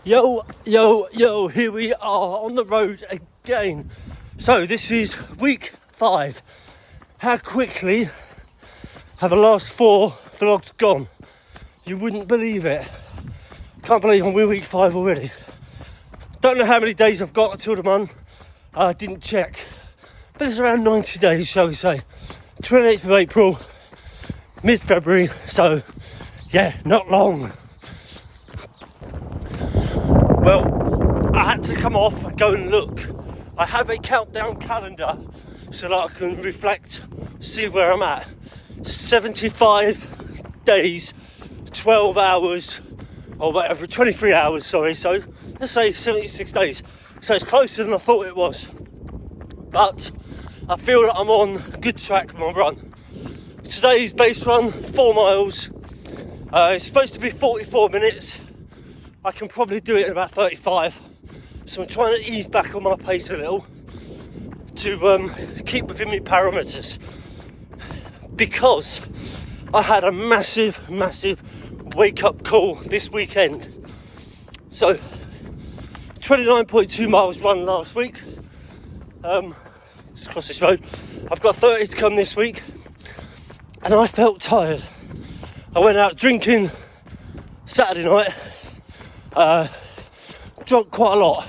Yo, yo, yo, here we are on the road again. So this is week 5. How quickly have the last 4 vlogs gone? You wouldn't believe it. Can't believe I'm week 5 already. Don't know how many days I've got until the month. I didn't check. But it's around 90 days, shall we say. 28th of April, mid-February. So, yeah, not long. Well, I had to come off and go and look. I have a countdown calendar so that I can reflect, see where I'm at. 75 days, 12 hours, or whatever, 23 hours, sorry. So let's say 76 days. So it's closer than I thought it was. But I feel that I'm on good track with my run. Today's base run, 4 miles. It's supposed to be 44 minutes. I can probably do it in about 35. So I'm trying to ease back on my pace a little to keep within my parameters. Because I had a massive wake-up call this weekend. So 29.2 miles run last week. Just across this road. I've got 30 to come this week. And I felt tired. I went out drinking Saturday night. Drunk quite a lot.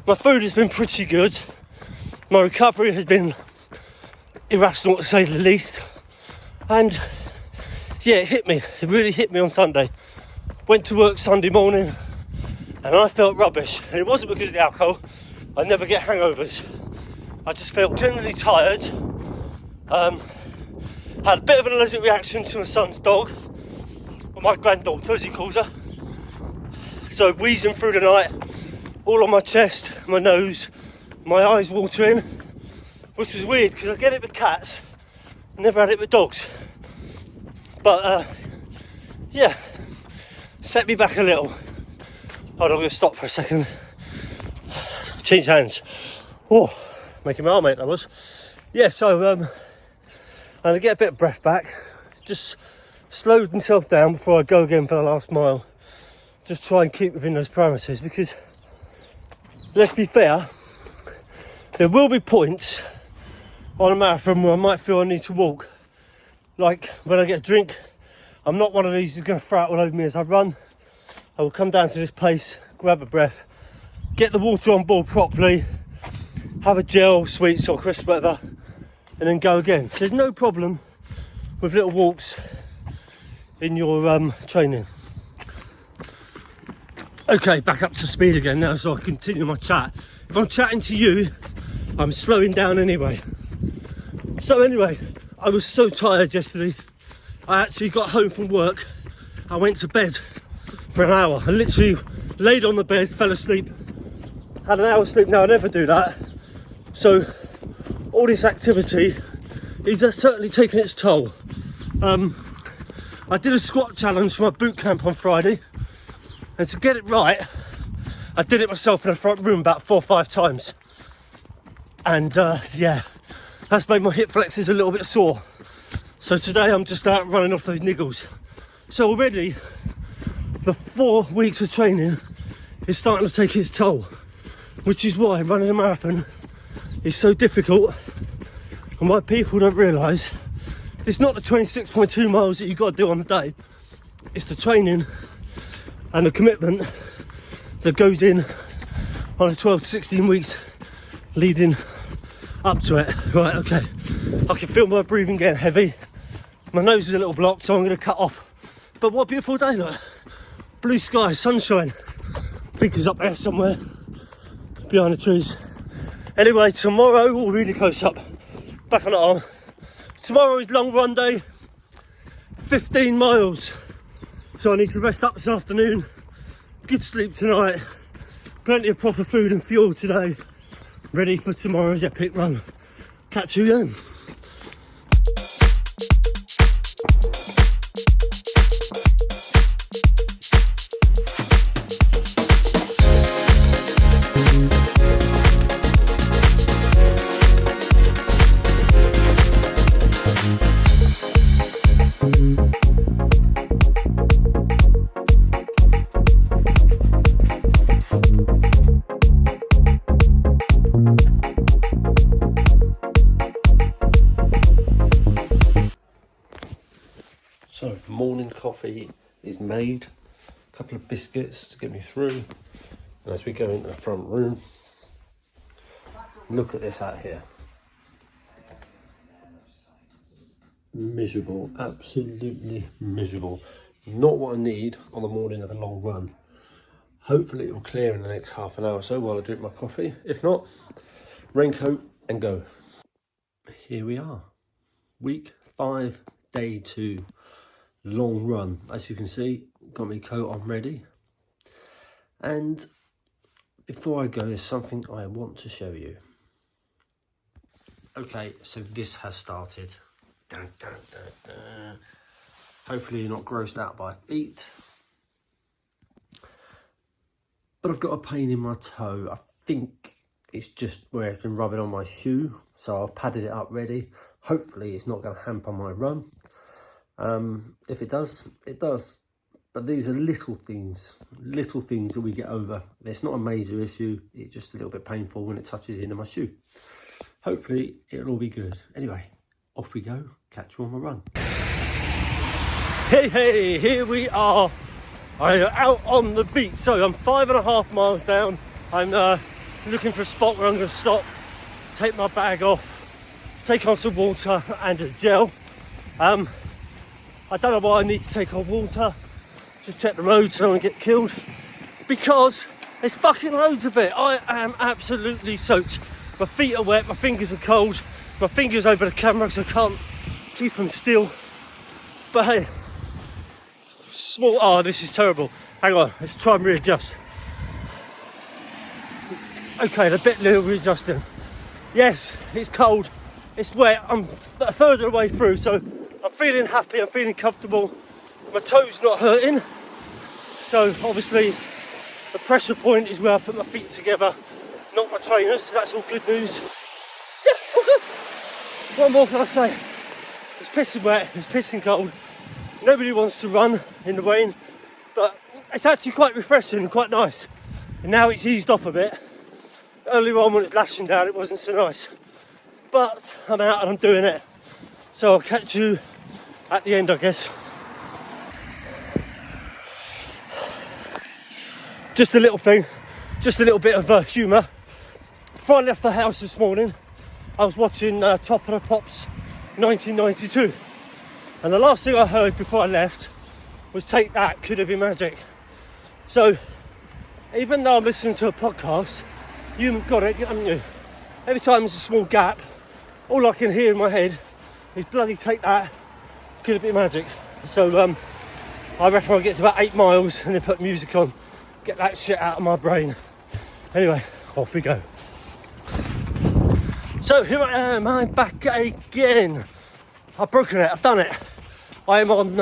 My food has been pretty good. My recovery has been irrational to say the least. And yeah, it hit me. It really hit me on Sunday. Went to work Sunday morning and I felt rubbish. And it wasn't because of the alcohol. I never get hangovers. I just felt generally tired. Had a bit of an allergic reaction to my son's dog, or my granddaughter as he calls her. So wheezing through the night, all on my chest, my nose, my eyes watering, which was weird because I get it with cats, never had it with dogs. But yeah, set me back a little. Hold on, I'm going to stop for a second. Change hands. Oh, making my arm ache, that was. Yeah, so I'm going to get a bit of breath back. Just slowed myself down before I go again for the last mile. Just try and keep within those parameters because, let's be fair, there will be points on a marathon where I might feel I need to walk. Like when I get a drink, I'm not one of these who's going to throw it all over me as I run. I will come down to this place, grab a breath, get the water on board properly, have a gel, sweets or crisp, whatever, and then go again. So there's no problem with little walks in your training. Okay, back up to speed again now, so I continue my chat. If I'm chatting to you, I'm slowing down anyway. So anyway, I was so tired yesterday. I actually got home from work. I went to bed for an hour. I literally laid on the bed, fell asleep, had an hour's sleep. Now I never do that. So all this activity is certainly taking its toll. I did a squat challenge for my boot camp on Friday. And to get it right, I did it myself in the front room about 4 or 5 times. And yeah, that's made my hip flexors a little bit sore. So today I'm just out running off those niggles. So already, the 4 weeks of training is starting to take its toll. Which is why running a marathon is so difficult. And why people don't realise it's not the 26.2 miles that you've got to do on the day. It's the training and the commitment that goes in on the 12 to 16 weeks leading up to it. Right, okay. I can feel my breathing getting heavy. My nose is a little blocked, so I'm going to cut off. But what a beautiful day, look. Blue sky, sunshine. I think it's up there somewhere behind the trees. Anyway, tomorrow, we're really close up. Back on the arm. Tomorrow is long run day. 15 miles. So I need to rest up this afternoon, good sleep tonight, plenty of proper food and fuel today, ready for tomorrow's epic run. Catch you then. So, morning coffee is made. A couple of biscuits to get me through. And as we go into the front room, look at this out here. Miserable, absolutely miserable. Not what I need on the morning of a long run. Hopefully it will clear in the next half an hour or so while I drink my coffee. If not, raincoat and go. Here we are, week 5, day 2, long run. As you can see, got my coat on ready. And before I go, there's something I want to show you. Okay, so this has started. Dun, dun, dun, dun. Hopefully you're not grossed out by feet. But I've got a pain in my toe. I think it's just where I can rub it on my shoe. So I've padded it up ready. Hopefully it's not going to hamper my run. If it does, it does. But these are little things that we get over. It's not a major issue. It's just a little bit painful when it touches into my shoe. Hopefully it'll all be good. Anyway, off we go. Catch you on my run. Hey, here we are. I am out on the beach. So I'm 5.5 miles down. I'm looking for a spot where I'm going to stop, take my bag off, take on some water and a gel. I don't know why I need to take on water. Just check the road so I don't get killed. Because there's fucking loads of it. I am absolutely soaked. My feet are wet, my fingers are cold. My fingers over the camera so I can't keep them still. But hey, this is terrible. Hang on, let's try and readjust. Okay, a bit little readjusting. Yes, it's cold, it's wet. I'm a third of the way through, so I'm feeling happy, I'm feeling comfortable. My toe's not hurting. So obviously the pressure point is where I put my feet together, not my trainers, so that's all good news. Yeah, all good. What more can I say? It's pissing wet, it's pissing cold. Nobody wants to run in the rain, but it's actually quite refreshing and quite nice. And now it's eased off a bit. Earlier on when it was lashing down, it wasn't so nice. But I'm out and I'm doing it. So I'll catch you at the end, I guess. Just a little thing, just a little bit of humour. Before I left the house this morning, I was watching Top of the Pops 1992. And the last thing I heard before I left was "Take That, Could Have Been Magic." So, even though I'm listening to a podcast, you've got it, haven't you? Every time there's a small gap, all I can hear in my head is bloody "Take That, Could Have Been Magic." So, I reckon I'll get to about 8 miles and then put music on, get that shit out of my brain. Anyway, off we go. So here I am, I'm back again. I've broken it, I've done it. I am on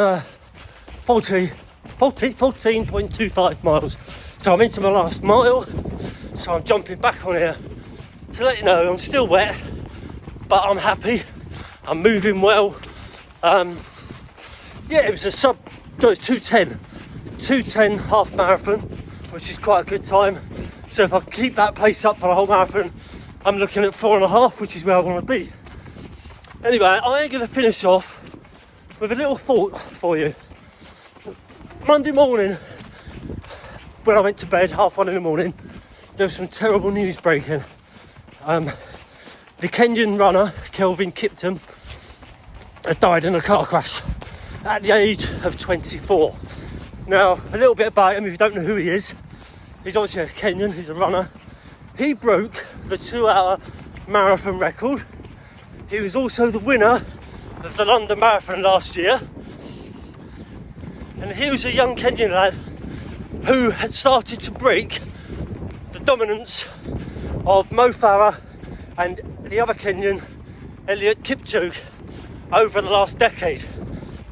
14.25 miles. So I'm into my last mile. So I'm jumping back on here to let you know I'm still wet, but I'm happy. I'm moving well. Yeah, it was a 2:10 half marathon, which is quite a good time. So if I can keep that pace up for a whole marathon, I'm looking at 4.5, which is where I want to be. Anyway, I am going to finish off with a little thought for you. Monday morning, when I went to bed, 1:30 in the morning, there was some terrible news breaking. The Kenyan runner, Kelvin Kiptum, had died in a car crash at the age of 24. Now, a little bit about him, if you don't know who he is, he's obviously a Kenyan, he's a runner. He broke the 2-hour marathon record. He was also the winner of the London Marathon last year. And he was a young Kenyan lad who had started to break the dominance of Mo Farah and the other Kenyan, Eliud Kipchoge, over the last decade.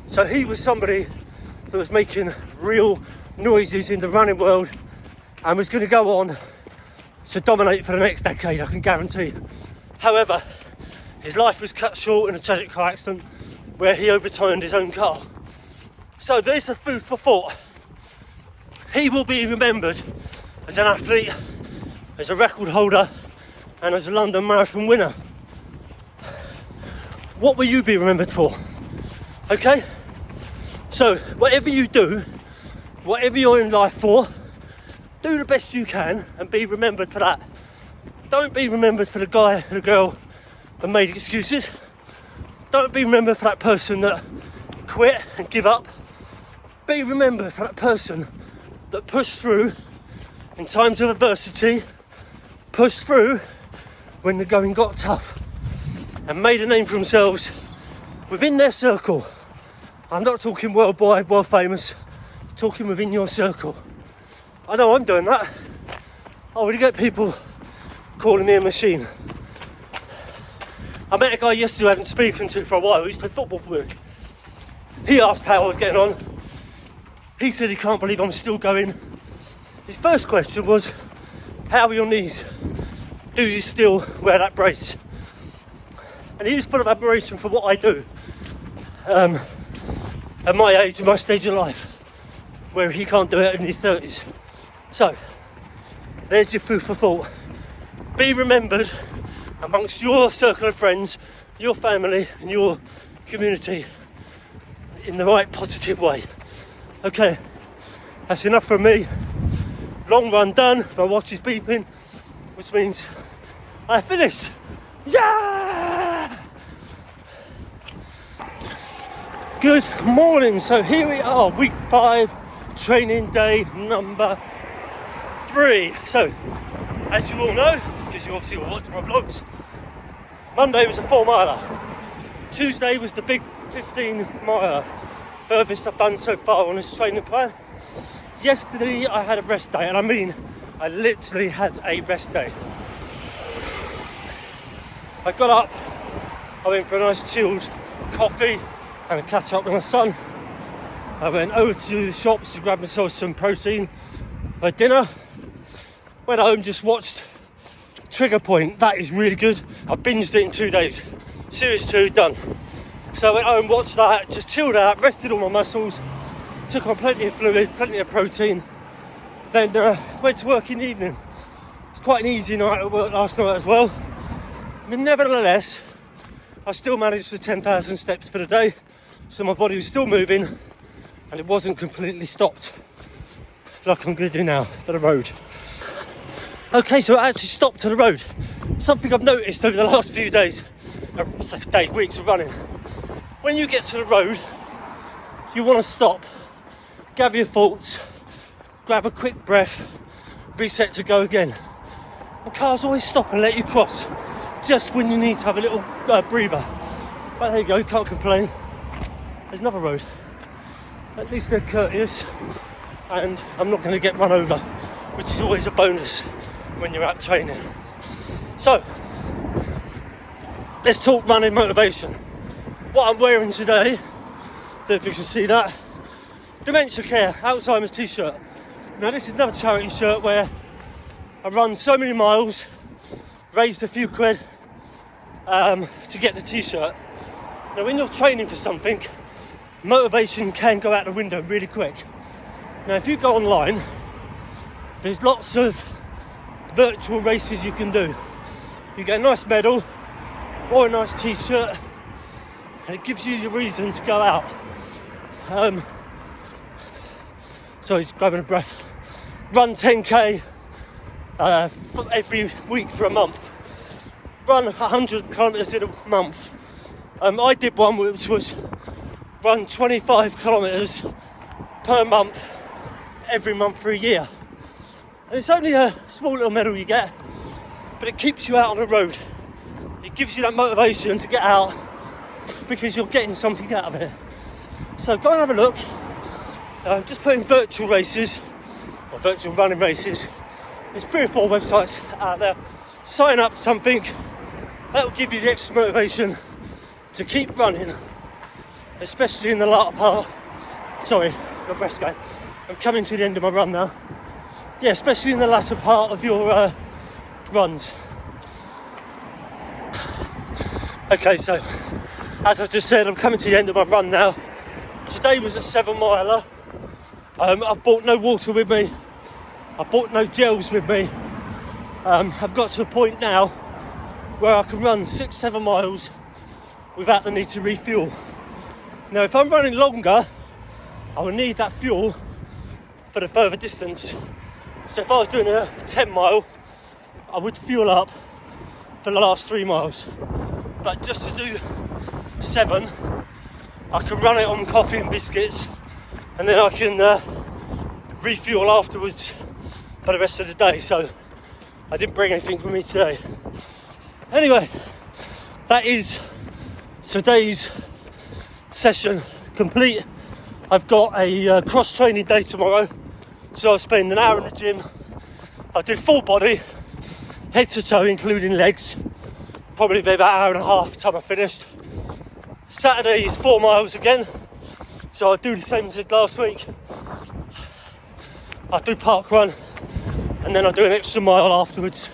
So he was somebody that was making real noises in the running world and was going to go on to dominate for the next decade, I can guarantee. However, his life was cut short in a tragic car accident where he overturned his own car. So there's the food for thought. He will be remembered as an athlete, as a record holder, and as a London Marathon winner. What will you be remembered for? Okay? So, whatever you do, whatever you're in life for, do the best you can and be remembered for that. Don't be remembered for the guy or the girl that made excuses. Don't be remembered for that person that quit and give up. Be remembered for that person that pushed through in times of adversity, pushed through when the going got tough, and made a name for themselves within their circle. I'm not talking worldwide, world famous, talking within your circle. I know I'm doing that. I already get people calling me a machine. I met a guy yesterday I haven't spoken to for a while. He's played football for me. He asked how I was getting on. He said he can't believe I'm still going. His first question was, how are your knees? Do you still wear that brace? And he was full of admiration for what I do at my age, my stage of life, where he can't do it in his 30s. So, there's your food for thought. Be remembered amongst your circle of friends, your family and your community in the right positive way. Okay, that's enough from me. Long run done, my watch is beeping, which means I finished. Yeah! Good morning, so here we are, week 5, training day number 3. So, as you all know, because you obviously will watch my vlogs, Monday was a 4 miler. Tuesday was the big 15 miler, furthest I've done so far on this training plan. Yesterday I had a rest day, and I mean, I literally had a rest day. I got up, I went for a nice chilled coffee and a catch up with my son. I went over to the shops to grab myself some protein for dinner. Went home, just watched Trigger Point. That is really good. I binged it in 2 days. Series 2 done. So I went home, watched that, just chilled out, rested all my muscles, took on plenty of fluid, plenty of protein. Then went to work in the evening. It's quite an easy night at work last night as well. But nevertheless, I still managed for 10,000 steps for the day. So my body was still moving and it wasn't completely stopped like I'm going to do now for the road. Okay, so I actually stopped to the road. Something I've noticed over the last few days, weeks of running. When you get to the road, you want to stop, gather your thoughts, grab a quick breath, reset to go again. And cars always stop and let you cross, just when you need to have a little breather. But there you go, can't complain. There's another road. At least they're courteous, and I'm not going to get run over, which is always a bonus when you're out training. So, let's talk running motivation. What I'm wearing today, don't know if you can see that, Dementia Care, Alzheimer's t-shirt. Now this is another charity shirt where I run so many miles, raised a few quid to get the t-shirt. Now when you're training for something, motivation can go out the window really quick. Now if you go online, there's lots of virtual races you can do. You get a nice medal or a nice t-shirt, and it gives you the reason to go out. Sorry, just grabbing a breath. Run 10k every week for a month. Run 100 kilometres in a month. I did one which was run 25 kilometres per month, every month for a year. And it's only a small little medal you get, but it keeps you out on the road. It gives you that motivation to get out because you're getting something out of it. So go and have a look. Just put in virtual races, or virtual running races. There's 3 or 4 websites out there. Sign up to something. That'll give you the extra motivation to keep running, especially in the latter part. Sorry, got breath going. I'm coming to the end of my run now. Yeah, especially in the latter part of your runs. Okay, so as I just said, I'm coming to the end of my run now. Today was a 7 miler. I've brought no water with me. I've brought no gels with me. I've got to the point now where I can run 6-7 miles without the need to refuel. Now if I'm running longer, I will need that fuel for the further distance. So if I was doing a 10 mile, I would fuel up for the last 3 miles. But just to do 7, I can run it on coffee and biscuits, and then I can refuel afterwards for the rest of the day. So I didn't bring anything with me today. Anyway, that is today's session complete. I've got a cross training day tomorrow, so I'll spend an hour in the gym. I'll do full body, head to toe including legs, probably be about an hour and a half by the time I finished. Saturday is 4 miles again, so I'll do the same as I did last week. I'll do park run, and then I'll do an extra mile afterwards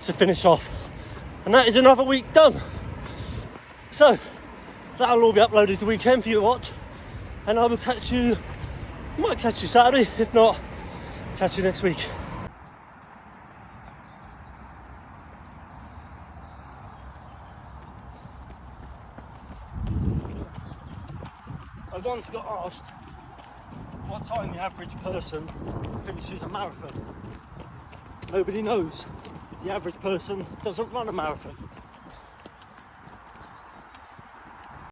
to finish off. And that is another week done. So that'll all be uploaded the weekend for you to watch, and I will catch you, might catch you Saturday, if not, catch you next week. I once got asked what time the average person finishes a marathon. Nobody knows. The average person doesn't run a marathon.